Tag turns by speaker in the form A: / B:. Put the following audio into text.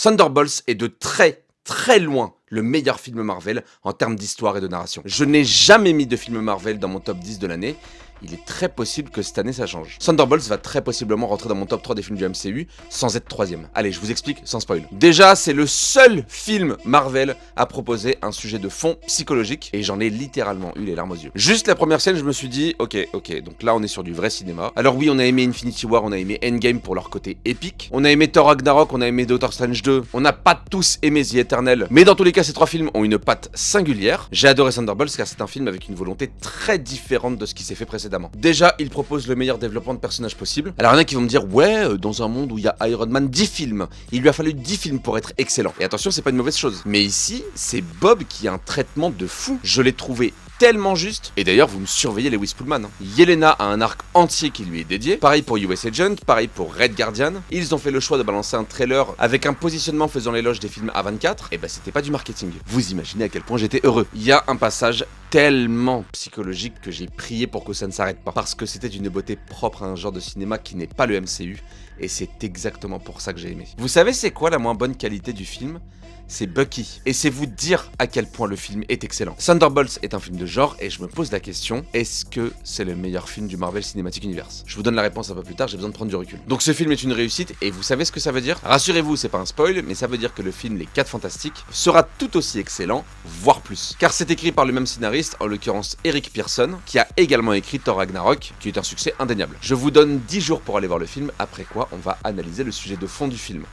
A: Thunderbolts est de très loin le meilleur film Marvel en termes d'histoire et de narration. Je n'ai jamais mis de film Marvel dans mon top 10 de l'année. Il est très possible que cette année ça change. Thunderbolts va très possiblement rentrer dans mon top 3 des films du MCU sans être troisième. Allez, je vous explique sans spoil. Déjà, c'est le seul film Marvel à proposer un sujet de fond psychologique et j'en ai littéralement eu les larmes aux yeux. Juste la première scène, je me suis dit, ok, donc là on est sur du vrai cinéma. Alors oui, on a aimé Infinity War, on a aimé Endgame pour leur côté épique. On a aimé Thor Ragnarok, on a aimé Doctor Strange 2. On n'a pas tous aimé The Eternal, mais dans tous les cas, ces trois films ont une patte singulière. J'ai adoré Thunderbolts car c'est un film avec une volonté très différente de ce qui s'est fait précédemment. Déjà, il propose le meilleur développement de personnages possible. Alors il y en a qui vont me dire, ouais, dans un monde où il y a Iron Man 10 films, il lui a fallu 10 films pour être excellent. Et attention, c'est pas une mauvaise chose. Mais ici, c'est Bob qui a un traitement de fou. Je l'ai trouvé tellement juste. Et d'ailleurs, vous me surveillez Lewis Pullman. Yelena a un arc entier qui lui est dédié. Pareil pour US Agent, pareil pour Red Guardian. Ils ont fait le choix de balancer un trailer avec un positionnement faisant l'éloge des films A24. Et bah c'était pas du marketing. Vous imaginez à quel point j'étais heureux. Il y a un passage tellement psychologique que j'ai prié pour que ça ne s'arrête pas. Parce que c'était d'une beauté propre à un genre de cinéma qui n'est pas le MCU. Et c'est exactement pour ça que j'ai aimé. Vous savez c'est quoi la moins bonne qualité du film ? C'est Bucky. Et c'est vous dire à quel point le film est excellent. Thunderbolts est un film de genre et je me pose la question, est-ce que c'est le meilleur film du Marvel Cinematic Universe ? Je vous donne la réponse un peu plus tard, j'ai besoin de prendre du recul. Donc ce film est une réussite et vous savez ce que ça veut dire ? Rassurez-vous, c'est pas un spoil, mais ça veut dire que le film Les 4 Fantastiques sera tout aussi excellent, voire plus. Car c'est écrit par le même scénariste, en l'occurrence Eric Pearson, qui a également écrit Thor Ragnarok, qui est un succès indéniable. Je vous donne 10 jours pour aller voir le film, après quoi on va analyser le sujet de fond du film.